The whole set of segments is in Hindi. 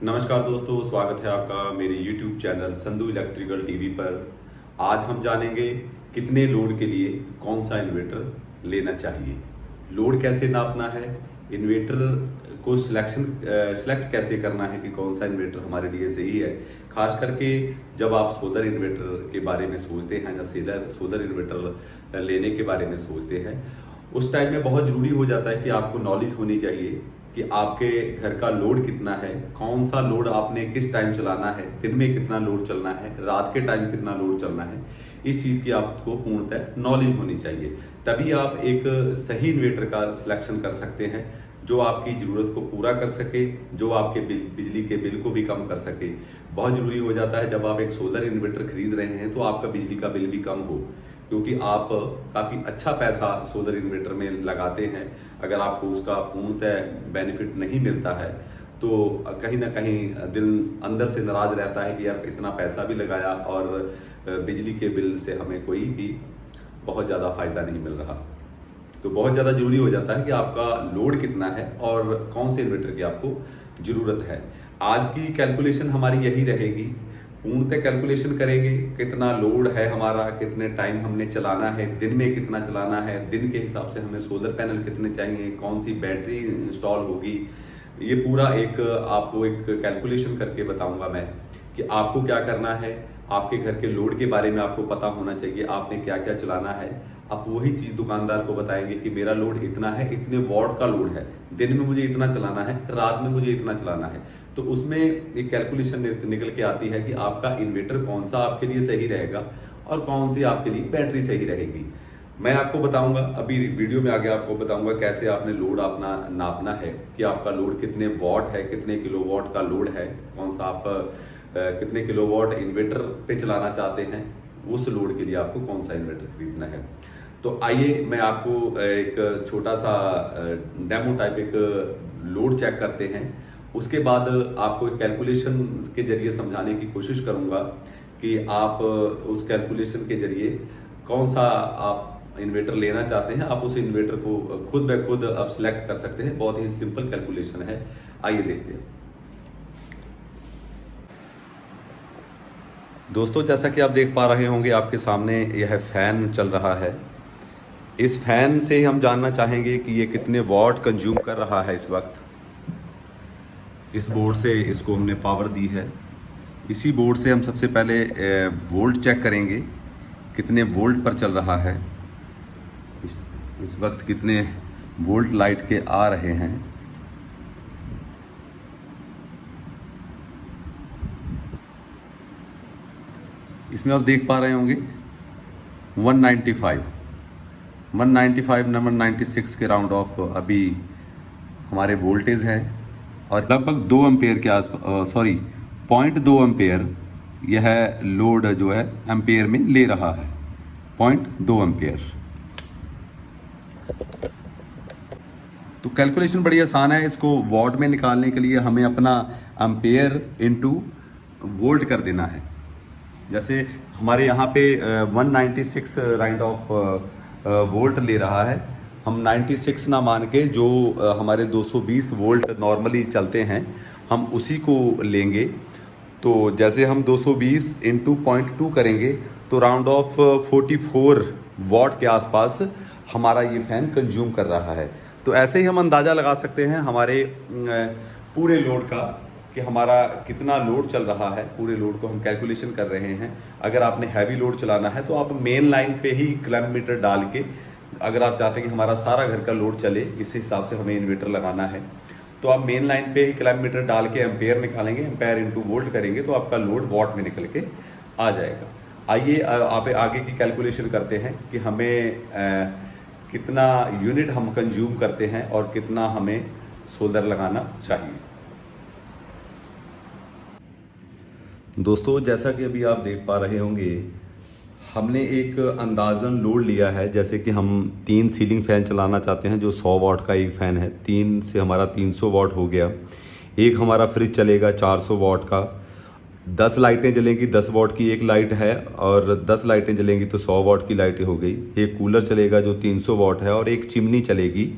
नमस्कार दोस्तों, स्वागत है आपका मेरे YouTube channel Sandhu electrical TV पर। आज हम जानेंगे कितने लोड के लिए कौन सा इन्वर्टर लेना चाहिए, लोड कैसे नापना है, इन्वर्टर को सिलेक्ट कैसे करना है कि कौन सा इन्वर्टर हमारे लिए सही है। खास करके जब आप सोलर इन्वर्टर के बारे में सोचते हैं या सोलर इन्वर्टर लेने के बारे में सोचते हैं, उस टाइम में बहुत ज़रूरी हो जाता है कि आपको नॉलेज होनी चाहिए कि आपके घर का लोड कितना है, कौन सा लोड आपने किस टाइम चलाना है, दिन में कितना लोड चलना है, रात के टाइम कितना लोड चलना है। इस चीज़ की आपको पूर्णतः नॉलेज होनी चाहिए, तभी आप एक सही इन्वर्टर का सिलेक्शन कर सकते हैं जो आपकी ज़रूरत को पूरा कर सके, जो आपके बिजली के बिल को भी कम कर सके। बहुत ज़रूरी हो जाता है जब आप एक सोलर इन्वर्टर खरीद रहे हैं तो आपका बिजली का बिल भी कम हो, क्योंकि आप काफ़ी अच्छा पैसा सोलर इन्वर्टर में लगाते हैं। अगर आपको उसका पूर्णतः बेनिफिट नहीं मिलता है तो कहीं ना कहीं दिल अंदर से नाराज रहता है कि यार इतना पैसा भी लगाया और बिजली के बिल से हमें कोई भी बहुत ज़्यादा फ़ायदा नहीं मिल रहा। तो बहुत ज़्यादा ज़रूरी हो जाता है कि आपका लोड कितना है और कौन से इन्वर्टर की आपको ज़रूरत है। आज की कैलकुलेशन हमारी यही रहेगी, पूर्णतः कैलकुलेशन करेंगे कितना लोड है हमारा, कितने टाइम हमने चलाना है, दिन में कितना चलाना है, दिन के हिसाब से हमें सोलर पैनल कितने चाहिए, कौन सी बैटरी इंस्टॉल होगी। ये पूरा एक आपको एक कैलकुलेशन करके बताऊंगा मैं कि आपको क्या करना है। आपके घर के लोड के बारे में आपको पता होना चाहिए, आपने क्या क्या चलाना है। आप वही चीज़ दुकानदार को बताएंगे कि मेरा लोड इतना है, इतने वॉट का लोड है, दिन में मुझे इतना चलाना है, रात में मुझे इतना चलाना है। तो उसमें एक कैलकुलेशन निकल के आती है कि आपका इन्वर्टर कौन सा आपके लिए सही रहेगा और कौन सी आपके लिए बैटरी सही रहेगी। मैं आपको बताऊंगा, अभी वीडियो में आगे आपको बताऊंगा कैसे आपने लोड अपना नापना है कि आपका लोड कितने वॉट है, कितने किलोवाट का लोड है, कौन सा आप कितने किलोवाट इन्वर्टर पे चलाना चाहते हैं, उस लोड के लिए आपको कौन सा इन्वर्टर खरीदना है। तो आइए मैं आपको एक छोटा सा डेमो टाइप एक लोड चेक करते हैं। उसके बाद आपको एक कैलकुलेशन के जरिए समझाने की कोशिश करूंगा कि आप उस कैलकुलेशन के जरिए कौन सा आप इन्वर्टर लेना चाहते हैं, आप उस इन्वर्टर को खुद ब खुद आप सिलेक्ट कर सकते हैं। बहुत ही सिंपल कैलकुलेशन है, आइए देखते हैं। दोस्तों, जैसा कि आप देख पा रहे होंगे आपके सामने यह फैन चल रहा है। इस फैन से हम जानना चाहेंगे कि ये कितने वॉट कंज्यूम कर रहा है इस वक्त। इस बोर्ड से इसको हमने पावर दी है। इसी बोर्ड से हम सबसे पहले वोल्ट चेक करेंगे कितने वोल्ट पर चल रहा है, इस वक्त कितने वोल्ट लाइट के आ रहे हैं। इसमें आप देख पा रहे होंगे 195 नंबर 96 के राउंड ऑफ अभी हमारे वोल्टेज हैं और लगभग 2 एम्पेयर के आसपास 0.2 एम्पेयर यह लोड जो है एम्पेयर में ले रहा है, 0.2 एम्पेयर। तो कैलकुलेशन बड़ी आसान है, इसको वॉट में निकालने के लिए हमें अपना एम्पेयर इनटू वोल्ट कर देना है। जैसे हमारे यहाँ पे 196 राउंड ऑफ वोल्ट ले रहा है, हम 96 ना मान के जो हमारे 220 वोल्ट नॉर्मली चलते हैं हम उसी को लेंगे। तो जैसे हम 220 इंटू 0.2 करेंगे तो राउंड ऑफ 44 वॉट के आसपास हमारा ये फैन कंज्यूम कर रहा है। तो ऐसे ही हम अंदाज़ा लगा सकते हैं हमारे पूरे लोड का कि हमारा कितना लोड चल रहा है। पूरे लोड को हम कैलकुलेशन कर रहे हैं। अगर आपने हैवी लोड चलाना है तो आप मेन लाइन पे ही किलोमीटर डाल के, अगर आप चाहते हैं कि हमारा सारा घर का लोड चले, इस हिसाब से हमें इन्वर्टर लगाना है, तो आप मेन लाइन पे ही किलोमीटर डाल के एम्पेयर निकालेंगे, एम्पेयर इंटू वोल्ट करेंगे तो आपका लोड वॉट में निकल के आ जाएगा। आइए आप आगे की कैलकुलेशन करते हैं कि हमें कितना यूनिट हम कंज्यूम करते हैं और कितना हमें सोलर लगाना चाहिए। दोस्तों, जैसा कि अभी आप देख पा रहे होंगे हमने एक अंदाज़न लोड लिया है। जैसे कि हम 3 सीलिंग फ़ैन चलाना चाहते हैं जो 100 वाट का एक फ़ैन है, 3 से हमारा 300 वाट हो गया। एक हमारा फ्रिज चलेगा 400 वाट का, 10 लाइटें जलेंगी, 10 वाट की एक लाइट है और 10 लाइटें जलेंगी तो 100 वाट की लाइटें हो गई। एक कूलर चलेगा जो 300 वाट है और एक चिमनी चलेगी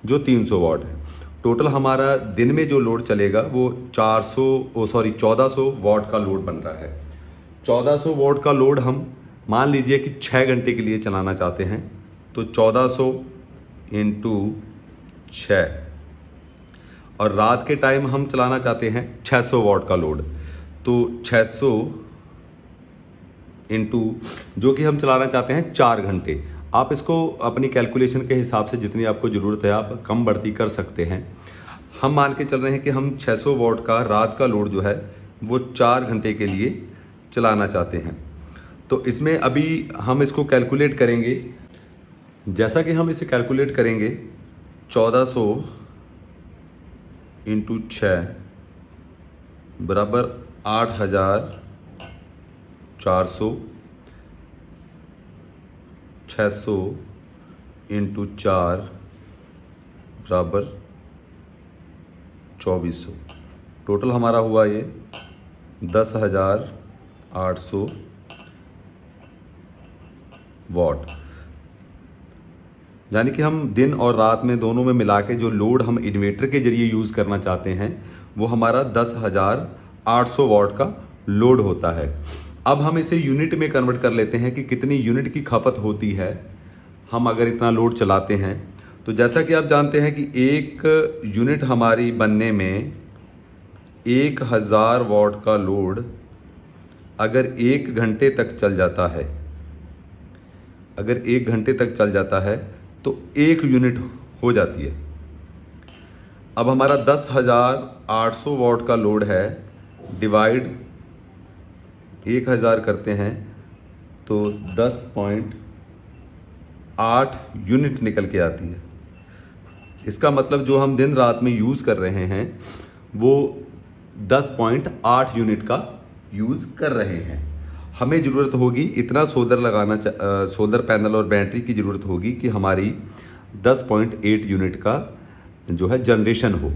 जो 300 वाट है। टोटल हमारा दिन में जो लोड चलेगा वो 1400 वॉट का लोड बन रहा है। 1400 वॉट का लोड हम मान लीजिए कि 6 घंटे के लिए चलाना चाहते हैं, तो 1400 इंटू 6, और रात के टाइम हम चलाना चाहते हैं 600 वॉट का लोड, तो 600 इंटू जो कि हम चलाना चाहते हैं 4 घंटे। आप इसको अपनी कैलकुलेशन के हिसाब से जितनी आपको ज़रूरत है आप कम बढ़ती कर सकते हैं। हम मान के चल रहे हैं कि हम 600 वॉट का रात का लोड जो है वो 4 घंटे के लिए चलाना चाहते हैं। तो इसमें अभी हम इसको कैलकुलेट करेंगे। जैसा कि हम इसे कैलकुलेट करेंगे, 1400 इंटू 6 बराबर 8400, 600 इंटू 4 बराबर 2400। टोटल हमारा हुआ ये 10,800 वॉट। यानी कि हम दिन और रात में दोनों में मिला के जो लोड हम इन्वर्टर के जरिए यूज़ करना चाहते हैं वो हमारा 10,800 वॉट का लोड होता है। अब हम इसे यूनिट में कन्वर्ट कर लेते हैं कि कितनी यूनिट की खपत होती है हम अगर इतना लोड चलाते हैं। तो जैसा कि आप जानते हैं कि एक यूनिट हमारी बनने में 1000 वॉट का लोड अगर 1 घंटे तक चल जाता है, अगर 1 घंटे तक चल जाता है तो 1 यूनिट हो जाती है। अब हमारा 10,800 वॉट का लोड है, डिवाइड 1000 करते हैं तो 10.8 यूनिट निकल के आती है। इसका मतलब जो हम दिन रात में यूज़ कर रहे हैं वो 10.8 यूनिट का यूज़ कर रहे हैं। हमें ज़रूरत होगी इतना सोलर पैनल और बैटरी की ज़रूरत होगी कि हमारी 10.8 यूनिट का जो है जनरेशन हो।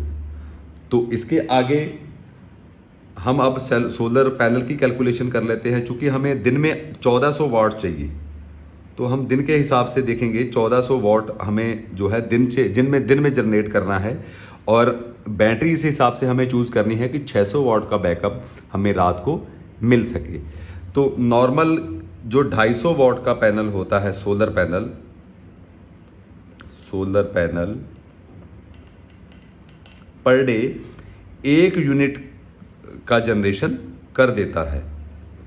तो इसके आगे हम अब सोलर पैनल की कैलकुलेशन कर लेते हैं। चूँकि हमें दिन में 1400 वाट चाहिए तो हम दिन के हिसाब से देखेंगे 1400 वाट हमें जो है दिन में जनरेट करना है, और बैटरी इस हिसाब से हमें चूज़ करनी है कि 600 वाट का बैकअप हमें रात को मिल सके। तो नॉर्मल जो 250 वाट का पैनल होता है solar panel per day 1 unit का जनरेशन कर देता है।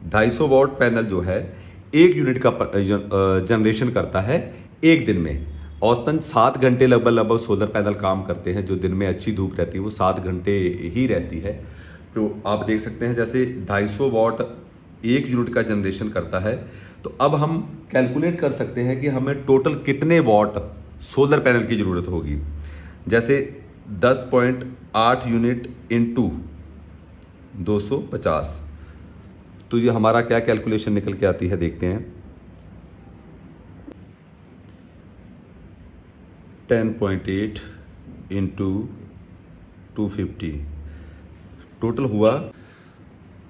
250 वाट पैनल जो है 1 यूनिट का जनरेशन करता है एक दिन में। औसतन 7 घंटे लगभग सोलर पैनल काम करते हैं। जो दिन में अच्छी धूप रहती है वो 7 घंटे ही रहती है। तो आप देख सकते हैं जैसे 250 वाट 1 यूनिट का जनरेशन करता है। तो अब हम कैलकुलेट कर सकते हैं कि हमें टोटल कितने वाट सोलर पैनल की ज़रूरत होगी। जैसे 10.8 यूनिट इंटू 250, तो ये हमारा क्या कैलकुलेशन निकल के आती है देखते हैं। 10.8 इंटू 250 टोटल हुआ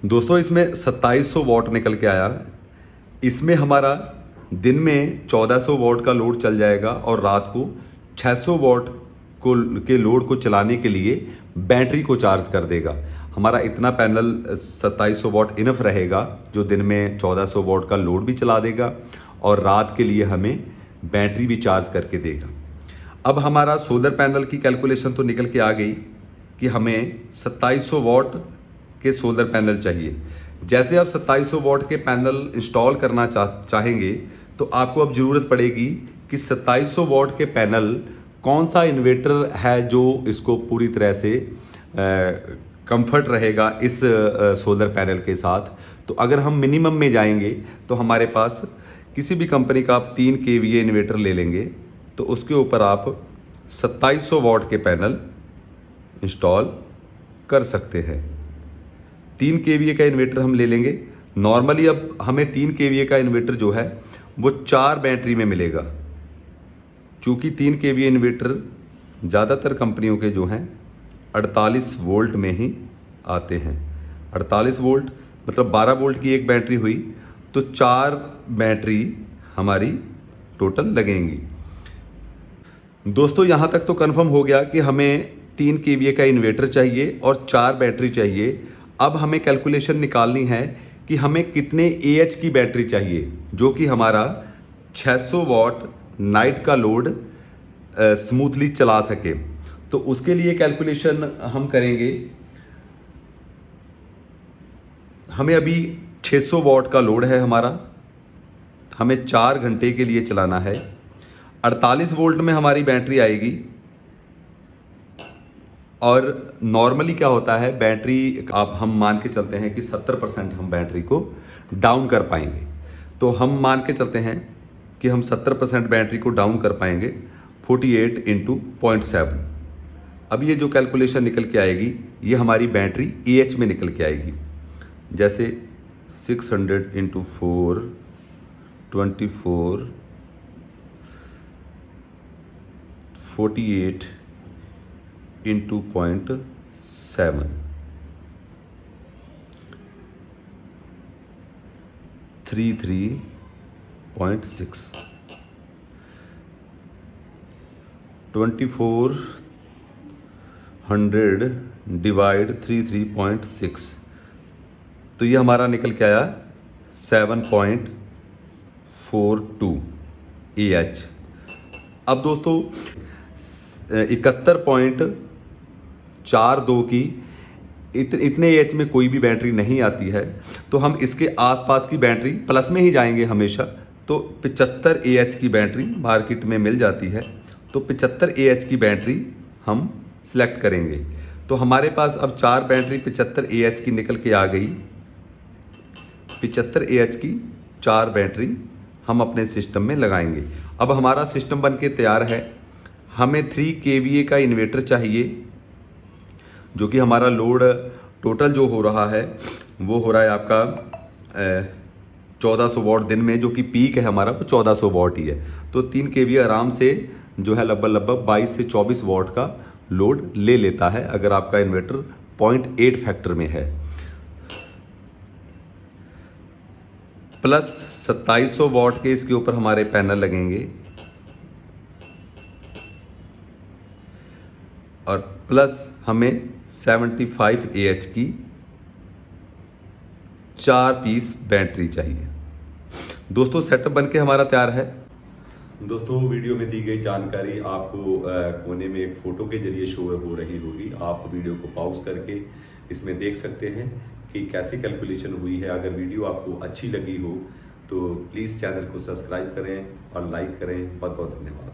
दोस्तों इसमें 2700 वॉट निकल के आया। इसमें हमारा दिन में 1400 वॉट का लोड चल जाएगा और रात को 600 वॉट के लोड को चलाने के लिए बैटरी को चार्ज कर देगा। हमारा इतना पैनल 2700 वॉट इनफ रहेगा जो दिन में 1400 वॉट का लोड भी चला देगा और रात के लिए हमें बैटरी भी चार्ज करके देगा। अब हमारा सोलर पैनल की कैलकुलेशन तो निकल के आ गई कि हमें 2700 वॉट के सोलर पैनल चाहिए। जैसे आप 2700 वॉट के पैनल इंस्टॉल करना चाहेंगे तो आपको अब ज़रूरत पड़ेगी कि 2700 वॉट के पैनल कौन सा इन्वर्टर है जो इसको पूरी तरह से कंफर्ट रहेगा इस सोलर पैनल के साथ। तो अगर हम मिनिमम में जाएंगे तो हमारे पास किसी भी कंपनी का आप 3 kVA इन्वर्टर ले लेंगे तो उसके ऊपर आप 2700 वॉट के पैनल इंस्टॉल कर सकते हैं। 3 kVA का इन्वर्टर हम ले लेंगे। नॉर्मली अब हमें 3 kVA का इन्वर्टर जो है वो 4 बैटरी में मिलेगा। चूँकि 3 kVA इन्वर्टर ज़्यादातर कंपनियों के जो हैं 48 वोल्ट में ही आते हैं। 48 वोल्ट मतलब 12 वोल्ट की एक बैटरी हुई तो 4 बैटरी हमारी टोटल लगेंगी। दोस्तों यहाँ तक तो कंफर्म हो गया कि हमें 3 kVA का इन्वर्टर चाहिए और 4 बैटरी चाहिए। अब हमें कैलकुलेशन निकालनी है कि हमें कितने AH की बैटरी चाहिए, जो कि हमारा 600 वॉट नाइट का लोड स्मूथली चला सके। तो उसके लिए कैलकुलेशन हम करेंगे। हमें अभी 600 वॉट का लोड है हमारा, हमें 4 घंटे के लिए चलाना है। 48 वोल्ट में हमारी बैटरी आएगी। और नॉर्मली क्या होता है, बैटरी आप हम मान के चलते हैं कि 70% हम बैटरी को डाउन कर पाएंगे। तो हम मान के चलते हैं कि हम 70% बैटरी को डाउन कर पाएंगे 48 × 0.7। अब ये जो कैलकुलेशन निकल के आएगी ये हमारी बैटरी AH में निकल के आएगी। जैसे 600 × 4 24 48 × 0.7 33.6 2400 डिवाइड 33.6, तो ये हमारा निकल के आया 7.42 AH। अब दोस्तों 71.42 की इतने AH में कोई भी बैटरी नहीं आती है, तो हम इसके आसपास की बैटरी प्लस में ही जाएंगे हमेशा। तो 75 AH की बैटरी मार्केट में मिल जाती है, तो 75 AH की बैटरी हम सिलेक्ट करेंगे। तो हमारे पास अब 4 बैटरी 75 AH की निकल के आ गई। 75 AH की 4 बैटरी हम अपने सिस्टम में लगाएंगे। अब हमारा सिस्टम बन के तैयार है। हमें 3 kVA का इन्वर्टर चाहिए, जो कि हमारा लोड टोटल जो हो रहा है वो हो रहा है आपका 1400 वॉट दिन में, जो कि पीक है हमारा वो 1400 वॉट ही है। तो 3 kVA आराम से जो है लगभग 22 से 24 वॉट का लोड ले लेता है, अगर आपका इन्वर्टर 0.8 फैक्टर में है। प्लस 2700 वॉट के इसके ऊपर हमारे पैनल लगेंगे और प्लस हमें 75 AH की 4 पीस बैटरी चाहिए। दोस्तों सेटअप बनके हमारा तैयार है। दोस्तों वीडियो में दी गई जानकारी आपको कोने में एक फोटो के जरिए शो हो रही होगी। आप वीडियो को पॉज करके इसमें देख सकते हैं कि कैसी कैलकुलेशन हुई है। अगर वीडियो आपको अच्छी लगी हो तो प्लीज़ चैनल को सब्सक्राइब करें और लाइक करें। बहुत बहुत धन्यवाद।